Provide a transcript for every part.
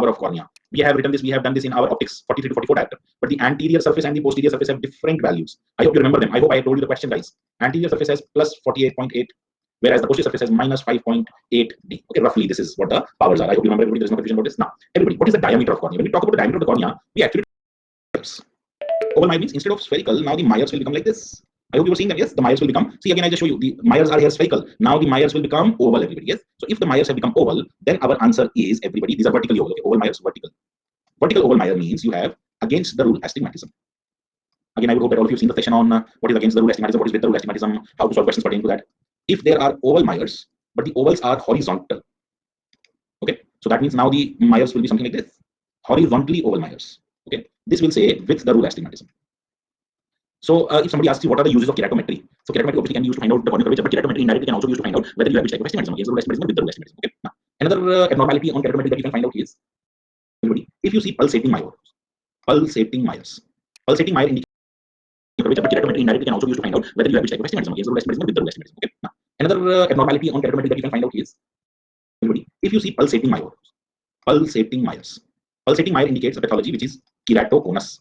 power of cornea. We have written this, we have done this in our optics 43 to 44 diagram. But the anterior surface and the posterior surface have different values. I hope you remember them. I hope I told you the question, guys. Anterior surface has plus 48.8, whereas the posterior surface has minus 5.8 D. Okay, roughly this is what the powers are. I hope you remember, everybody. There's no confusion about this. Now, everybody, what is the diameter of cornea? When we talk about the diameter of the cornea, we actually oval Meyer means instead of spherical, now the Meyers will become like this. I hope you were seeing that. Yes, the Meyers will become. See, again, I just show you the Meyers are here spherical. Now the Meyers will become oval, everybody. Yes. So if the Meyers have become oval, then our answer is, everybody, these are vertically oval. Okay? Oval Meyers, vertical. Vertical oval Meyer means you have against the rule astigmatism. Again, I would hope that all of you have seen the session on what is against the rule astigmatism, what is with the rule astigmatism, how to solve questions pertaining to that. If there are oval Meyers, but the ovals are horizontal, okay, so that means now the Meyers will be something like this, horizontally oval Meyers. Okay, this will say with the rule astigmatism. So if somebody asks you what are the uses of keratometry, so keratometry obviously can be used to find out the corneal curvature, but keratometry indirectly can also be used to find out whether you have which type of astigmatism, against the rule astigmatism or with the rule astigmatism. Okay, now another abnormality on keratometry that you can find out is, if you see pulsating Meyers, pulsating Meyers indicates curvature, but keratometry indirectly can also be used to find out whether you have which type of astigmatism, against the rule astigmatism or with the rule astigmatism. Okay, now another abnormality on keratometry that you can find out is, if you see pulsating Meyers, pulsating Meyer indicates a pathology which is keratoconus.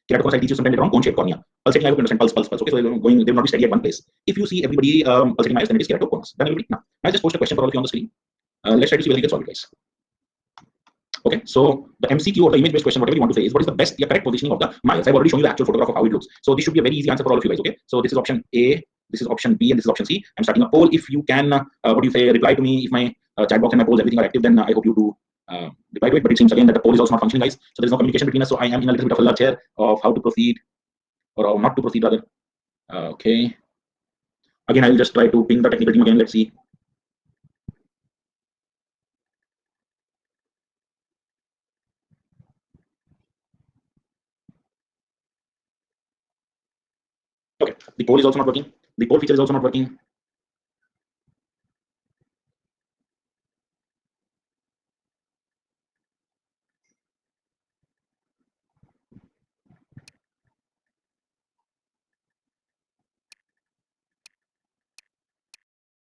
Keratoconus, I teach you sometime later on, cone-shaped cornea. Pulsating, I hope you understand, pulse. Okay, so they will not be steady at one place. If you see everybody pulsating Meyers, then it is keratoconus. Then everybody, now I just post a question for all of you on the screen. Let's try to see whether you can solve it, guys. Okay, so the MCQ or the image-based question, whatever you want to say, is what is the best, correct positioning of the Meyers? I've already shown you the actual photograph of how it looks. So this should be a very easy answer for all of you guys. Okay, so this is option A, this is option B, and this is option C. I'm starting a poll. If you can, what do you say, reply to me. If my chat box and my polls, everything are active, then I hope you do reply to it. But it seems again that the poll is also not functioning, guys. So there's no communication between us. So I am in a little bit of a lurch here of how to proceed, or not to proceed rather. Okay. Again, I will just try to ping the technical team again. Let's see. Okay, the poll is also not working. The poll feature is also not working.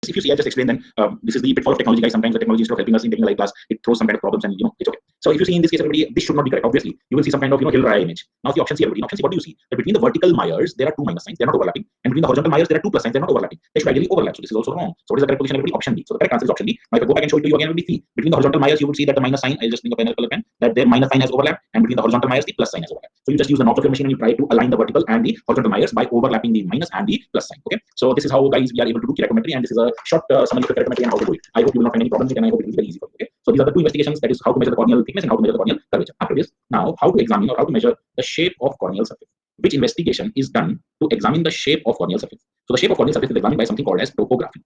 If you see, I just explained, then this is the pitfall of technology, guys. Sometimes the technology, instead of helping us in taking a live class, it throws some kind of problems, and it's okay. So if you see in this case, everybody, this should not be correct. Obviously, you will see some kind of Hill-Raya image. Now the options here, everybody, options, what do you see? That between the vertical Meyers, there are two minus signs, they're not overlapping, and between the horizontal Meyers, there are two plus signs, they're not overlapping. They should ideally overlap. So this is also wrong. So what is the correct position, everybody? Option B. So the correct answer is option B. Now if I go back and show it to you again, everybody, see between the horizontal Meyers, you would see that the minus sign, I'll just bring up another color pen, that their minus sign has overlapped, and between the horizontal Meyers, the plus sign has overlapped. So you just use the knobs of your machine and you try to align the vertical and the horizontal Meyers by overlapping the minus and the plus sign. Okay, so this is how, guys, we are able to do keratometry, and this is a short summary of keratometry and how to do it. I hope you will not find any problems, and I hope it is very easy for you. Okay, so these are the two investigations, that is how to measure the corneal thickness and how to measure the corneal curvature. After this, now how to examine or how to measure the shape of corneal surface. Which investigation is done to examine the shape of corneal surface? So the shape of corneal surface is examined by something called as topography.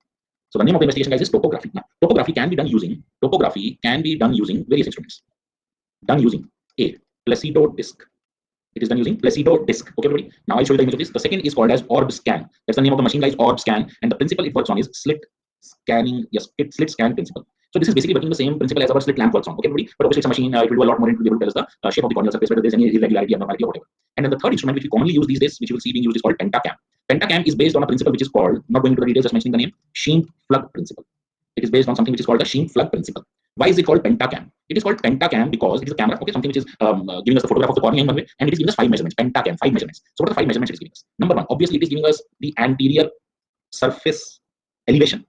So the name of the investigation, guys, is topography. Now, topography can be done using various instruments. Done using a Placido disc. It is done using Placido disc. Okay, everybody. Now I'll show you the image of this. The second is called as orb scan. That's the name of the machine, guys, orb scan. And the principle it works on is slit scanning. Yes, it's slit scan principle. So this is basically working the same principle as our slit lamp works on. Okay, everybody. But obviously it's a machine. It will do a lot more into be able to tell us the shape of the corneal surface, whether there's any irregularity, abnormality, or whatever. And then the third instrument which we commonly use these days, which you will see being used, is called pentacam. Pentacam is based on a principle which is called, not going into the details, just mentioning the name, sheen plug principle. It is based on something which is called the sheen plug principle. Why is it called pentacam? It is called pentacam because it is a camera, okay, something which is giving us the photograph of the cornea in one way, and it is giving us 5 measurements. Pentacam, 5 measurements. So what are the 5 measurements it is giving us? Number one, obviously it is giving us the anterior surface elevation.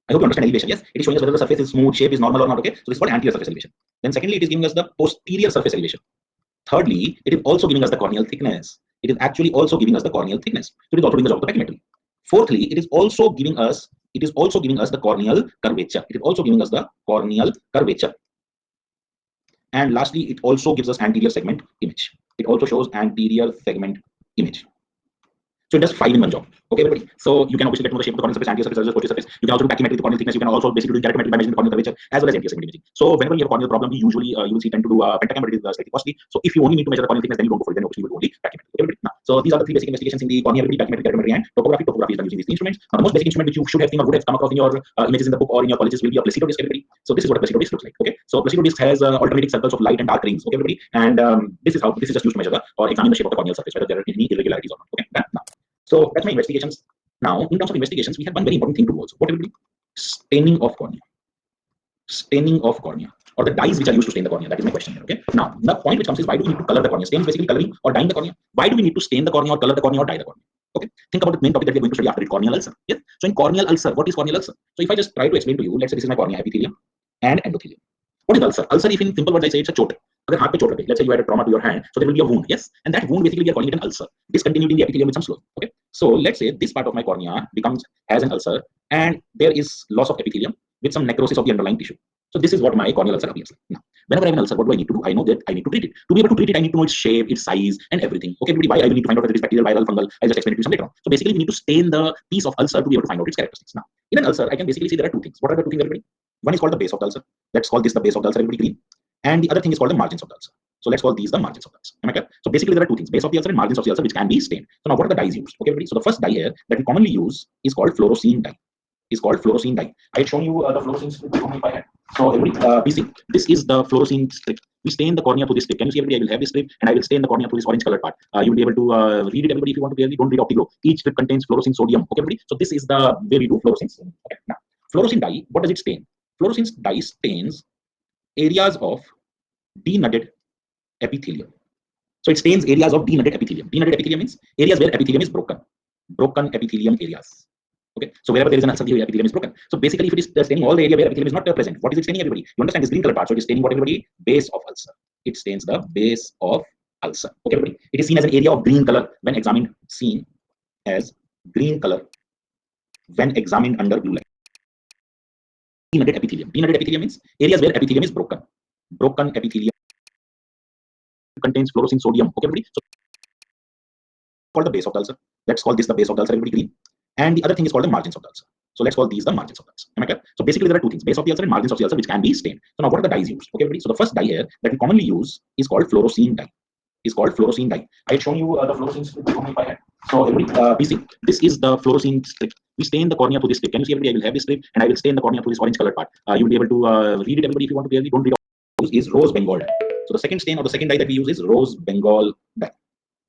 I hope you understand elevation. Yes, it is showing us whether the surface is smooth, shape is normal or not. Okay, so this is called anterior surface elevation. Then secondly, it is giving us the posterior surface elevation. Thirdly, it is also giving us the corneal thickness. It is actually also giving us the corneal thickness. So it is also doing the job of the pachymetry. Fourthly, it is also giving us the corneal curvature. It is also giving us the corneal curvature. And lastly, it also gives us anterior segment image. It also shows anterior segment image. So it does 5 in one job. Okay, everybody. So you can obviously get to the shape of the corneal surface, anterior surface, posterior surface. You can also do pachymetry, the corneal thickness. You can also basically do keratometry by measuring the corneal curvature as well as anterior segment imaging. So whenever you have a corneal problem, we usually you will see tend to do pentacam, but it is slightly costly. So if you only need to measure the corneal thickness, then you don't go for it. Then obviously you will only pachymetry. Okay, everybody. Now, so these are the 3 basic investigations in the cornea, pachymetry, keratometry, and topography. Topography is done using these instruments. Now, the most basic instrument which you should have seen or would have come across in your images in the book or in your colleges will be a Placido disc. Everybody. So this is what a Placido disc looks like. Okay, so Placido disc has alternating circles of light and dark rings. Okay, everybody. And this is just used to measure or examine the shape of the corneal surface, whether there are any irregularities or not. Okay, now. So that's my investigations. Now, in terms of investigations, we have one very important thing to do also. What will be staining of cornea? Staining of cornea. or the dyes which are used to stain the cornea? That is my question here. Okay. Now, the point which comes is, why do we need to color the cornea? Stain is basically coloring or dyeing the cornea. Why do we need to stain the cornea or color the cornea or dye the cornea? Okay. Think about the main topic that we are going to study after it, corneal ulcer. Yes. So in corneal ulcer, what is corneal ulcer? So if I just try to explain to you, let's say this is my cornea epithelium and endothelium. What is ulcer? Ulcer, if in simple words I say, it's a chot. Let's say you had a trauma to your hand, so there will be a wound. Yes, and that wound basically we are calling it an ulcer. Discontinuity in the epithelium with some slope. Okay, so let's say this part of my cornea has an ulcer, and there is loss of epithelium with some necrosis of the underlying tissue. So this is what my corneal ulcer appears like. Now, whenever I have an ulcer, what do I need to do? I know that I need to treat it. To be able to treat it, I need to know its shape, its size, and everything. Okay, everybody, why I will need to find out whether it is bacterial, viral, fungal. I'll just explain it to you some later on. So basically, we need to stain the piece of ulcer to be able to find out its characteristics. Now, in an ulcer, I can basically say there are two things. What are the two things, everybody? One is called the base of the ulcer. Let's call this the base of the ulcer, everybody green. And the other thing is called the margins of the ulcer. So let's call these the margins of the ulcer. Am I clear? So basically, there are two things: base of the ulcer and margins of the ulcer, which can be stained. So now, what are the dyes used? Okay, everybody. So the first dye here that we commonly use is called fluorescein dye. I had shown you the fluorescein strip if I had. So everybody, BC, this is the fluorescein strip. We stain the cornea to this strip. Can you see, everybody? I will have this strip, and I will stain the cornea to this orange colored part. You will be able to read it, everybody, if you want to clearly. Don't read optiglow. Each strip contains fluorescein sodium. Okay, everybody. So this is the way we do fluorescein stain. Okay. Now, fluorescein dye. What does it stain? Fluorescein dye stains areas of denuded epithelium. So it stains areas of denuded epithelium. Denuded epithelium means areas where epithelium is broken. Broken epithelium areas. Okay. So wherever there is an ulcer, the epithelium is broken. So basically, if it is staining all the area where epithelium is not present, what is it staining, everybody? You understand this green color part. So it is staining what, everybody? Base of ulcer. It stains the base of ulcer. Okay, everybody. It is seen as an area of green color when examined. Seen as green color when examined under blue light. Denuded epithelium. Denuded epithelium means areas where epithelium is broken. Broken epithelium contains fluorescein sodium. Okay, everybody. So called the base of the ulcer. Let's call this the base of the ulcer, everybody green. And the other thing is called the margins of the ulcer. So let's call these the margins of the ulcer. Am I clear? So basically, there are two things: base of the ulcer and margins of the ulcer, which can be stained. So now, what are the dyes used? Okay, everybody. So the first dye here that we commonly use is called fluorescein dye. I had shown you the fluorescein strip if I had. So everybody, BC, this is the fluorescein strip. We stain the cornea to this strip. Can you see, everybody? I will have this strip, and I will stain the cornea to this orange colored part. You will be able to read it, everybody, if you want to clearly. Don't read it. Is rose Bengal dye. So the second stain or the second dye that we use is rose Bengal dye.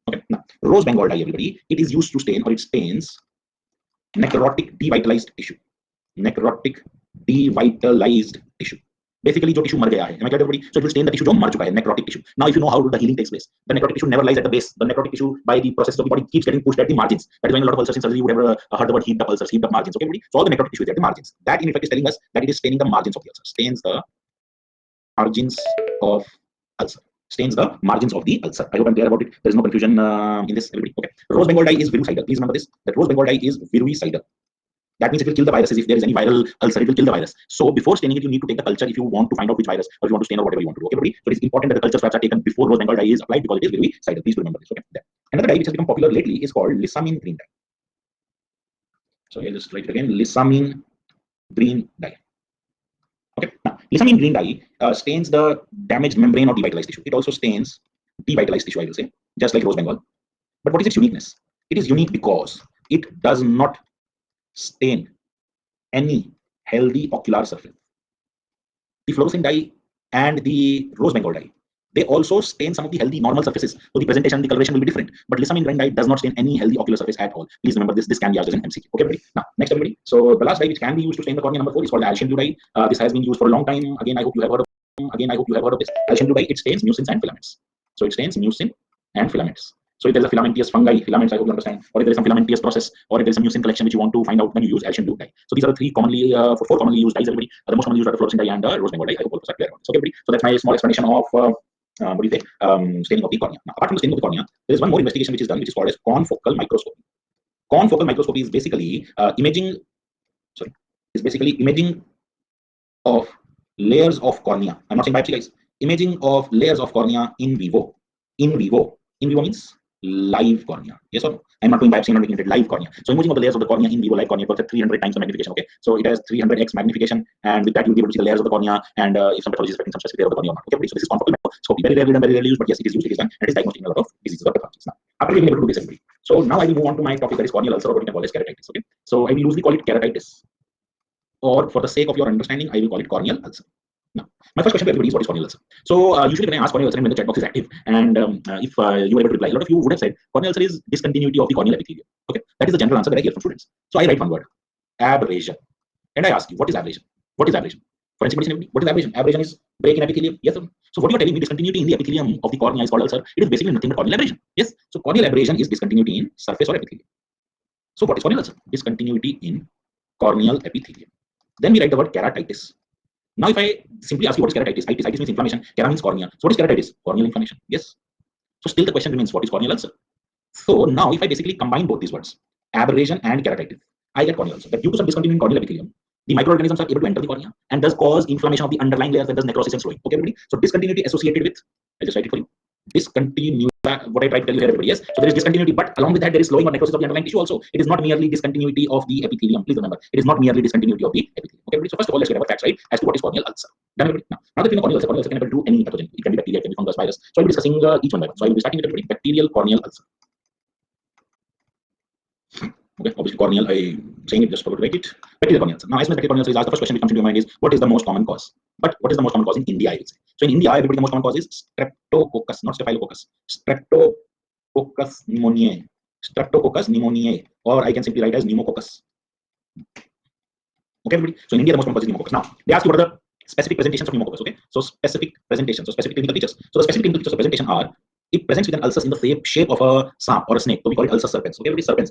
Okay, now rose Bengal dye, everybody, it is used to stain, or it stains necrotic devitalized tissue. Necrotic devitalized tissue. Basically, जो tissue मर गया है. Am I clear, everybody? So it will stain the tissue जो मर चुका है, necrotic tissue. Now, if you know how the healing takes place, the necrotic tissue never lies at the base. The necrotic tissue, by the process of the body, keeps getting pushed at the margins. That is why in a lot of ulcers in surgery you would have heard the word heaped up ulcers, heaped up margins. Okay, everybody? So all the necrotic tissue is at the margins. That in effect is telling us that it is staining the margins of the ulcer. Stains the margins of ulcer. Stains the margins of the ulcer. I hope I'm clear about it. There is no confusion in this, everybody. Okay. Rose Bengal dye is virucidal. Please remember this: that rose Bengal dye is virucidal. That means it will kill the viruses. If there is any viral ulcer, it will kill the virus. So before staining it, you need to take the culture if you want to find out which virus, or if you want to stain or whatever you want to do. Okay, everybody? So it is important that the culture swabs are taken before rose Bengal dye is applied, because it is virucidal. Please remember this. Okay. Then another dye which has become popular lately is called lissamine green dye. So I'll just write it again: lissamine green dye. Okay. Now, lissamine green dye stains the damaged membrane or devitalized tissue. It also stains devitalized tissue, I will say, just like rose Bengal. But what is its uniqueness? It is unique because it does not stain any healthy ocular surface. The fluorescein dye and the rose Bengal dye, they also stain some of the healthy normal surfaces. So the presentation, the coloration will be different. But lissamine green dye does not stain any healthy ocular surface at all. Please remember this. This can be asked as an MCQ. Okay, everybody. Now, next, everybody. So the last dye which can be used to stain the cornea, number 4, is called Alcian blue dye. This has been used for a long time. Again, I hope you have heard of this. Alcian blue dye, it stains mucins and filaments. So it stains mucin and filaments. So if there is a filamentous fungi, filaments, I hope you understand, or if there is some filamentous process, or if there is some mucin collection which you want to find out, then you use Alcian blue dye. So these are the four commonly used dyes, everybody. The most commonly used are the fluorescein dye and rose Bengal dye. I hope all of us are clear on this. Okay, everybody. So that's my small explanation of staining of the cornea. Now, apart from the staining of the cornea, there is one more investigation which is done, which is called as confocal microscopy. Confocal microscopy is basically imaging of layers of cornea. I'm not saying biopsy, guys. Imaging of layers of cornea in vivo. In vivo means live cornea. Yes or no? I'm not doing biopsy, I'm not making it live cornea. So imaging of the layers of the cornea in vivo, live cornea, works at 300 times the magnification. Okay, so it has 300x magnification, and with that you'll be able to see the layers of the cornea, and if some pathology is affecting some specific layer of the cornea or not. Okay, so this is confocal microscopy. Very rarely used, but yes, it is used. It is done, and it is diagnosing a lot of diseases or pathologies. Now, after being able to do this, everybody. So now I will move on to my topic, that is corneal ulcer, or what we can call as keratitis. Okay, so I will loosely call it keratitis, or for the sake of your understanding, I will call it corneal ulcer. Now, my first question to everybody is, what is corneal ulcer? So usually when I ask corneal ulcer, when the chat box is active, and if you were able to reply, a lot of you would have said corneal ulcer is discontinuity of the corneal epithelium. Okay, that is the general answer that I hear from students. So I write one word: abrasion, and I ask you, what is abrasion? What is abrasion? Forensic medicine, everybody. What is abrasion? Abrasion is break in epithelium. Yes or no? So what you are telling me, discontinuity in the epithelium of the cornea is called ulcer. It is basically nothing but corneal abrasion. Yes. So corneal abrasion is discontinuity in surface or epithelium. So what is corneal ulcer? Discontinuity in corneal epithelium. Then we write the word keratitis. Now, if I simply ask you what is keratitis, itis means inflammation, kera means cornea. So what is keratitis? Corneal inflammation. Yes. So still the question remains, what is corneal ulcer? So now if I basically combine both these words, aberration and keratitis, I get corneal ulcer. But due to some discontinuity in corneal epithelium, the microorganisms are able to enter the cornea and thus cause inflammation of the underlying layers and thus necrosis and slowing. Okay, everybody? So discontinuity associated with, I'll just write it for you. Discontinuity, what I tried to tell you here, everybody. Yes. So there is discontinuity, but along with that, there is slowing or necrosis of the underlying tissue also. It is not merely discontinuity of the epithelium. Please remember, it is not merely discontinuity of the epithelium. Okay, everybody? So first of all, let's get our facts right as to what is corneal ulcer. Done, everybody? Now that we know corneal ulcer can able to do any pathogen. It can be bacteria, it can be fungus, virus. So I'll be discussing each one by one. So I will be starting with everybody. Bacterial corneal ulcer. Okay, obviously corneal, I saying it just forgot to write it. Bacterial corneal ulcer. Now, as my bacterial corneal ulcer is asked, the first question which comes into your mind is what is the most common cause? But what is the most common cause in India? I would say. So in India, everybody, the most common cause is streptococcus, not staphylococcus. Streptococcus pneumoniae. Streptococcus pneumoniae, or I can simply write as pneumococcus. Okay, everybody. So in India, the most common cause is pneumococcus. Now, they ask you what are the specific presentations of pneumococcus. Okay, so specific presentations, so specific clinical features. So the specific clinical features of presentation are it presents with an ulcers in the shape of a saap or a snake. So we call it ulcer serpens. Okay, everybody, serpents,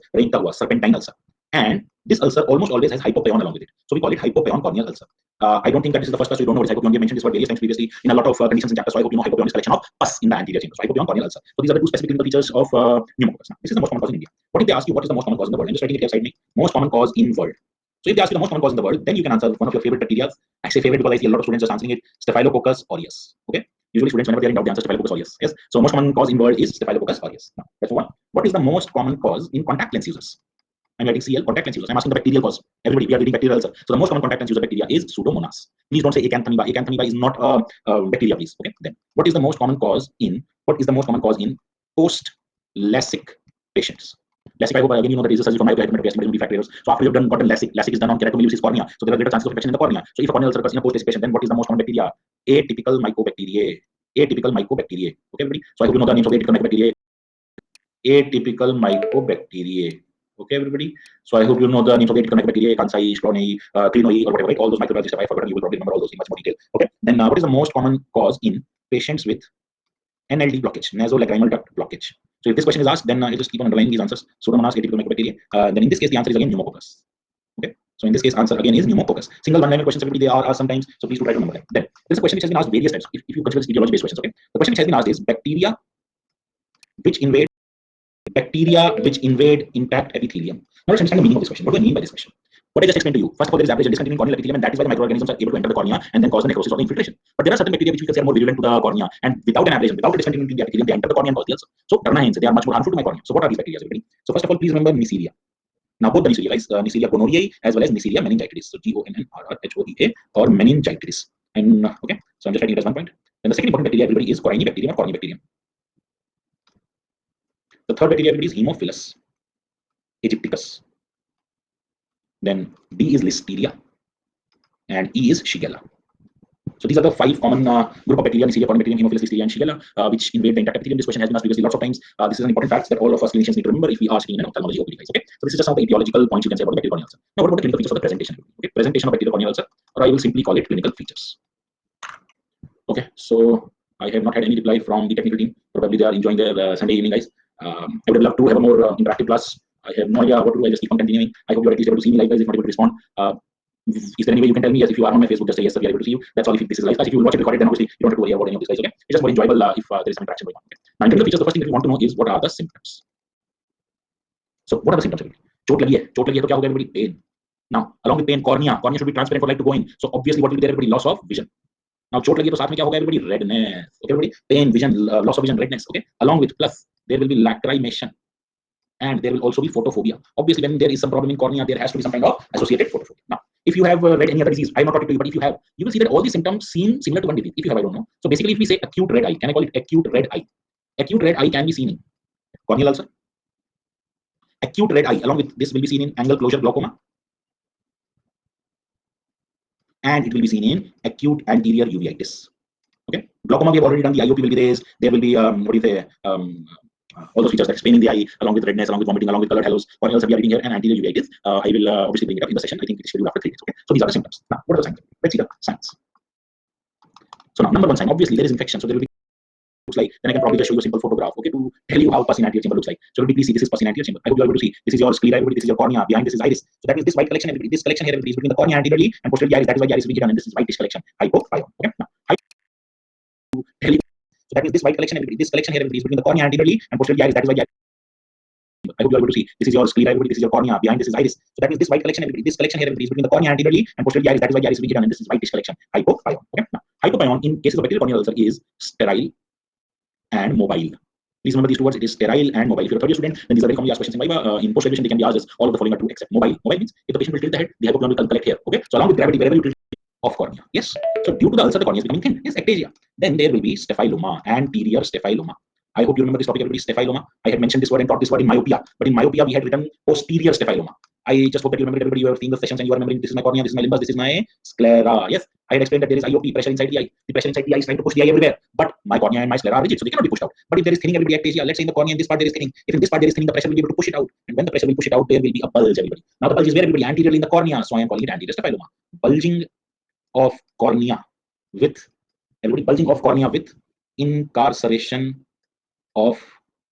serpentine ulcer. And this ulcer almost always has hypopeon along with it. So we call it hypopeon corneal ulcer. I don't think that this is the first class. You don't know what is hypopeon. We mentioned this word various times previously in a lot of conditions in chapters. So I hope you know hypopeon is collection of pus in the anterior chamber. So hypopeon corneal ulcer. So these are the two specific clinical features of pneumococcus. Now, this is the most common cause in India. What if they ask you what is the most common cause in the world? I'm just writing it here beside me. Most common cause in world. So if they ask you the most common cause in the world, then you can answer one of your favorite bacteria. I say favorite because I see a lot of students just answering it. Staphylococcus aureus. Okay. Usually students, whenever they are in doubt, they answer Staphylococcus aureus. Yes. So most common cause in world is Staphylococcus aureus. Now, that's one. What is the most common cause in contact lens users? I'm writing CL, contact lens users. I'm asking the bacterial cause. Everybody, we are reading bacterial ulcer. So the most common contact lens user bacteria is Pseudomonas. Please don't say Acanthamoeba. Acanthamoeba is not a bacteria, please. Okay. Then what is the most common cause in post LASIK patients? LASIK, I hope again you know that is a surgery for myopic refractors. So after you've gotten LASIK is done on keratomelusis cornea. So there are greater chances of infection in the cornea. So if a corneal ulcer occurs in a post-LASIK patient, then what is the most common bacteria? Atypical mycobacteriae. Atypical mycobacteriae. Okay, everybody. So I hope you know the names of atypical mycobacteriae. Atypical mycobacteriae. Okay, everybody. So I hope you know the names of atypical mycobacteriae, Kansai, Clonei, Clinoi, or whatever, right? All those microbiologists, if I forgot, you will probably remember all those in much more detail. Okay. Then what is the most common cause in patients with NLD blockage, nasolacrimal duct blockage? So if this question is asked, then I just keep on underlining these answers. Pseudomonas, atypical mycobacteria. Then in this case, the answer is again pneumococcus. Okay. So in this case, answer again is pneumococcus. Single one-liner questions, everybody, they are sometimes. So please do try to remember them. Then there's a question which has been asked various times. If you consider this etiology-based questions, okay. The question which has been asked is bacteria which invade intact epithelium. Now let's understand the meaning of this question. What do I mean by this question? What I just explained to you. First of all, there is abrasion, discontinuing corneal epithelium, and that is why the microorganisms are able to enter the cornea and then cause the necrosis or the infiltration. But there are certain bacteria which we can say are more virulent to the cornea, and without an abrasion, without a discontinuity in the epithelium, they enter the cornea and cause the ulcer. So hence, they are much more harmful to my cornea. So what are these bacteria, everybody? So first of all, please remember Neisseria. Now both the Neisseria, guys, Neisseria gonorrhoeae as well as Neisseria meningitidis. So GONNRRHOEA or meningitidis. And okay, so I'm just writing it as one point. Then the second important bacteria, everybody, is Corynebacterium or Cornybacterium. The third bacteria, everybody, is Haemophilus Aegypticus. Then D is Listeria, and E is Shigella. So these are the five common group of bacteria: Neisseria, Corynebacterium, Haemophilus, Listeria, and Shigella, which invade the intact epithelium. This question has been asked previously lots of times. This is an important fact that all of us clinicians need to remember if we are speaking in ophthalmology OPD, guys. Okay, so this is just some of the etiological points you can say about the bacterial corneal ulcer. Now, what about the clinical features of the presentation? Okay, presentation of bacterial corneal ulcer, or I will simply call it clinical features. Okay, so I have not had any reply from the technical team. Probably they are enjoying their Sunday evening, guys. I would love to have a more interactive class. I have no idea what to do. I just keep on continuing. I hope you are at least able to see me live, guys. If not able to respond, is there any way you can tell me? Yes, if you are on my Facebook, just say yes, sir, we are able to see you. That's all. If this is live class, if you will watch it recorded, then obviously you don't have to worry about any of this, guys. Okay, it's just more enjoyable if there is some interaction going on. Okay? Now, in clinical features, the first thing that we want to know is what are the symptoms. So, what are the symptoms? Chot lagi hai. Chot lagi hai to kya hoga, everybody? Pain. Now, along with pain, cornea should be transparent for light to go in. So, obviously, what will be there, everybody? Loss of vision. Now, chot lagi to साथ में क्या होगा, everybody? Redness. Okay, everybody? Pain, vision, loss of vision, redness. Okay, along with plus there will be lacrimation. And there will also be photophobia. Obviously, when there is some problem in cornea, there has to be some kind of associated photophobia. Now, if you have read any other disease, I'm not talking to you, but if you have, you will see that all these symptoms seem similar to one disease. If you have, I don't know. So basically, if we say acute red eye, can I call it acute red eye? Acute red eye can be seen in corneal ulcer. Acute red eye, along with this, will be seen in angle closure glaucoma. And it will be seen in acute anterior uveitis. Okay, glaucoma we have already done. The IOP will be raised. There will be what do you say? all those features that explain in the eye, along with redness, along with vomiting, along with colored halos, corneal ulcer we are reading here, and anterior uveitis. I will obviously bring it up in the session. I think it is scheduled after 3 days. Okay, so these are the symptoms. Now, what are the signs? Let's see the signs. So now, number one sign, obviously there is infection, so there will be looks like. Then I can probably just show you a simple photograph, okay, to tell you how pus in anterior chamber looks like. So everybody please see, this is pus in anterior chamber. I hope you are able to see. This is your sclera, everybody. This is your cornea. Behind this is iris. So that is this white collection, everybody. This collection here, everybody, is between the cornea anteriorly and posteriorly iris. That is why the iris is hidden, and this is whitish collection. Hypopyon. Okay. Now, to tell you. So that is this white collection, everybody. This collection here, everybody, is between the cornea anteriorly and posteriorly iris. That is why the I hope you are able to see. This is your sclera, everybody. This is your cornea. Behind this is iris. So that is this white collection, everybody. This collection here, everybody, is between the cornea anteriorly and posteriorly iris. That is why the iris is hidden, and this is whitish collection. Hypopyon. Okay. Now, hypopyon in cases of bacterial corneal ulcer is sterile and mobile. Please remember these two words. It is sterile and mobile. If you're a third year student, then these are very commonly asked questions in Viva. In post graduation, they can be asked as all of the following are true except mobile. Mobile means if the patient will tilt the head, the hypopyon will collect here. Okay. So along with gravity, wherever you tilt of cornea. Yes. So due to the ulcer, the cornea is becoming thin. Yes, ectasia. Then there will be staphyloma, anterior staphyloma. I hope you remember this topic, everybody. Staphyloma. I had mentioned this word and taught this word in myopia, but in myopia we had written posterior staphyloma. I just hope that you remember it, everybody. You are seeing the sessions and you are remembering this is my cornea, this is my limbus, this is my sclera. Yes, I had explained that there is IOP, pressure inside the eye. The pressure inside the eye is trying to push the eye everywhere, but my cornea and my sclera are rigid, so they cannot be pushed out. But if there is thinning, everybody, ectasia, let's say in the cornea in this part there is thinning. If in this part there is thinning, the pressure will be able to push it out, and when the pressure will push it out, there will be a bulge, everybody. Now the bulge is where, everybody? Anteriorly in the cornea, so I am calling it anterior staphyloma. Bulging of cornea with bulging of cornea with incarceration of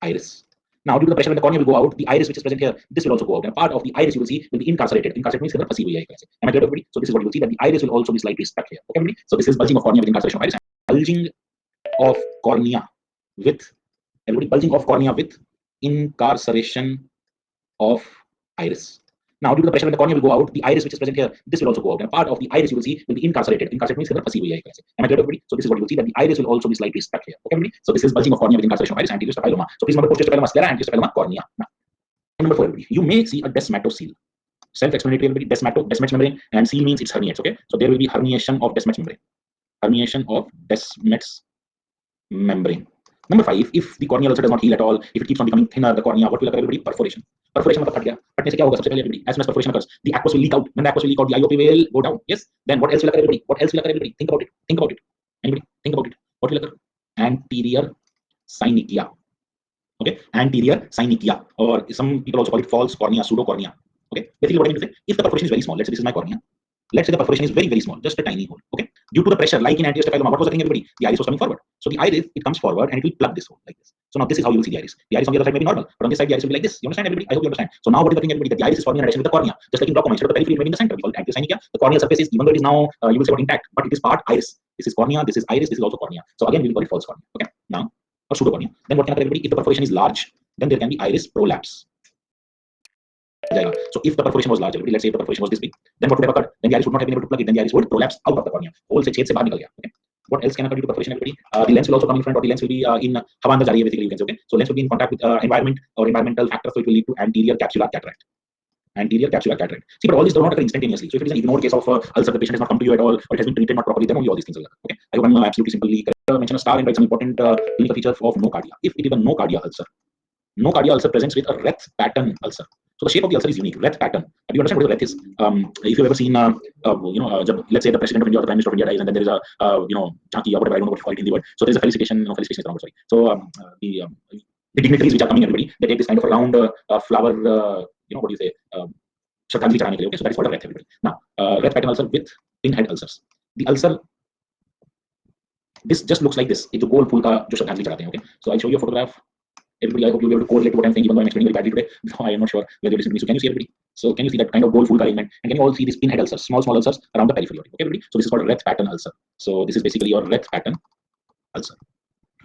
iris. Now, due to the pressure when the cornea will go out, the iris which is present here, this will also go out. And part of the iris you will see will be incarcerated. Incarcerated means fasi hui hai. Am I clear, everybody? So this is what you will see, that the iris will also be slightly stuck here. Okay, everybody? So this is bulging of cornea with incarceration of iris. Bulging of cornea with bulging of cornea with incarceration of iris. Now, due to the pressure when the cornea will go out, the iris which is present here, this will also go out. And part of the iris you will see will be incarcerated. Incarcerated means fasi hui hai. Am I clear, everybody? So this is what you will see, that the iris will also be slightly stuck here. Okay, everybody? So this is bulging of cornea with incarceration of iris, anterior staphyloma. So please remember posterior staphyloma, sclera, anterior staphyloma, cornea. Now, number 4, everybody. You may see a desmatocele. Self-explanatory, everybody. Desmat's membrane, and seal means it's herniates. Okay, so there will be herniation of Descemet's membrane. Herniation of Descemet's membrane. Number 5, if the corneal ulcer does not heal at all, if it keeps on becoming thinner, the cornea, what will occur, everybody? Perforation. Perforation मतलब फट गया. फटने से क्या होगा? सबसे पहले, everybody, as soon as perforation occurs, the aqueous will leak out. When the aqueous will leak out, the IOP will go down. Yes. Then what else will occur, everybody? What else will occur, everybody? Think about it. Think about it. Anybody? Think about it. What will occur? Anterior synechia. Okay, anterior synechia, or some people also call it false cornea, pseudocornea. Okay, basically what I mean to say, if the perforation is very small, let's say this is my cornea, let's say the perforation is very, very small, just a tiny hole. Okay, due to the pressure, like in anterior staphyloma, what was the thing, everybody? The iris was coming forward. So the iris, it comes forward and it will plug this hole like this. So now this is how you will see the iris. The iris on the other side may be normal, but on this side the iris will be like this. You understand, everybody? I hope you understand. So now what is the thing, everybody? That the iris is forming in addition with the cornea, just like in glaucoma. Instead of the periphery in the center, we call it anterior synechia. The corneal surface is, even though it is now you will say what intact, but it is part iris. This is cornea, this is iris, this is also cornea. So again we will call it false cornea. Okay, now or pseudocornea. Then what can happen, everybody? If the perforation is large, then there can be iris prolapse. So if the perforation was large, let's say if the perforation was this big, then what would have occurred? Then the iris would not have been able to plug it. Then the iris would prolapse out of the cornea. Hole se chhed se bahar nikal gaya. Okay. What else can occur due to perforation, everybody? The lens will also come in front, or the lens will be in hawa andar ja rahi hai, basically you can say. Okay. So lens will be in contact with environment or environmental factors, so it will lead to anterior capsular cataract. Anterior capsular cataract. See, but all this does not occur instantaneously. So if it is an ignored case of ulcer, the patient has not come to you at all, or it has been treated not properly, then only all these things will occur. Okay. I hope I'm absolutely simply correct. Mention a star and write some important clinical features of nocardia. If it is a nocardia ulcer, nocardia ulcer presents with a wreath pattern ulcer. So the shape of the ulcer is unique. Wreath pattern. Do you understand what a wreath is? If you've ever seen, let's say the president of India or the prime minister of India dies, and then there is a, jhanki or whatever, I don't know what you call it in the word. So there is a felicitation. No, felicitation is the wrong word, sorry. So the dignitaries which are coming, everybody, they take this kind of a round flower. What do you say? Shraddhanjali chढ़ाने के लिए. Okay, so that is called a wreath, everybody. Now, wreath pattern ulcer with pinhead ulcers. The ulcer, this just looks like this. It's a gold फूल का जो श्रद्धांजलि चढ़ाते हैं. Okay, so I'll show you a photograph. Everybody, I hope you'll be able to correlate to what I'm saying, even though I'm explaining very badly today. So I am not sure whether you're listening to me. So can you see, everybody? So can you see that kind of gold full arrangement? And can you all see these pinhead ulcers, small ulcers around the periphery? Okay, everybody. So this is called a wreath pattern ulcer. So this is basically your wreath pattern ulcer.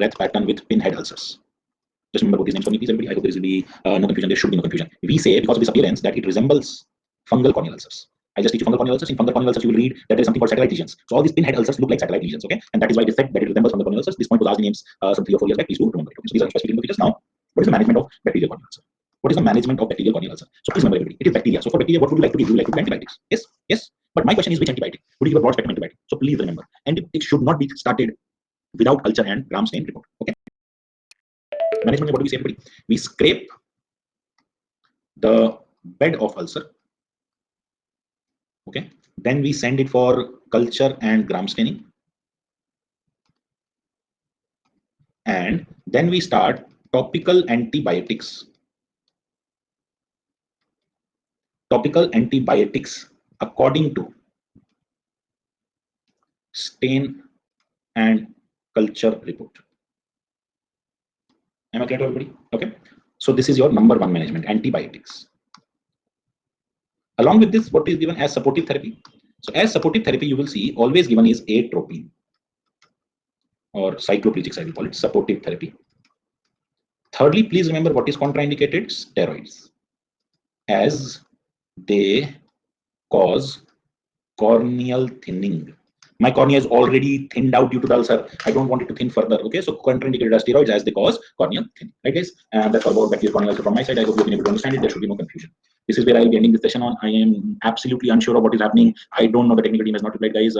Wreath pattern with pinhead ulcers. Just remember both these names for me, please, everybody. I hope there will be no confusion. There should be no confusion. We say, because of this appearance, that it resembles fungal corneal ulcers. I just teach you fungal corneal ulcers. In fungal corneal ulcers, you will read that there is something called satellite lesions. So all these pinhead ulcers look like satellite lesions, okay? And that is why it is said that it resembles fungal corneal ulcers. This point was asked in names some 3 or 4 years back. Please do remember it. Okay? So these are specific features. Now, what is the management of bacterial corneal ulcer? What is the management of bacterial corneal ulcer? So please remember, everybody, it is bacteria. So for bacteria, what would you like to give? Would you like to give antibiotics? Yes, yes. But my question is, which antibiotic? Would you give a broad spectrum antibiotic? So please remember, and it should not be started without culture and gram stain report. Okay. Management, what do we say, everybody? We scrape the bed of ulcer. Okay. Then we send it for culture and gram staining. And then we start topical antibiotics. Topical antibiotics according to stain and culture report. Am I clear to everybody? Okay. So this is your number one management, antibiotics. Along with this, what is given as supportive therapy? So as supportive therapy, you will see always given is atropine or cycloplegics, I will call it supportive therapy. Thirdly, please remember what is contraindicated? Steroids, as they cause corneal thinning. My cornea is already thinned out due to the ulcer. I don't want it to thin further. Okay, so contraindicated as steroids as they cause corneal thinning. Right, guys? And that's all about bacterial corneal ulcer from my side. I hope you've been able to understand it. There should be no confusion. This is where I'll be ending this session on. I am absolutely unsure of what is happening. I don't know. The technical team has not replied, guys.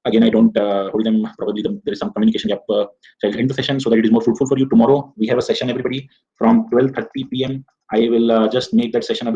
Again, I don't hold them. Probably there is some communication gap. So I'll end the session so that it is more fruitful for you. Tomorrow we have a session, everybody, from 12:30 p.m. I will just make that session a bit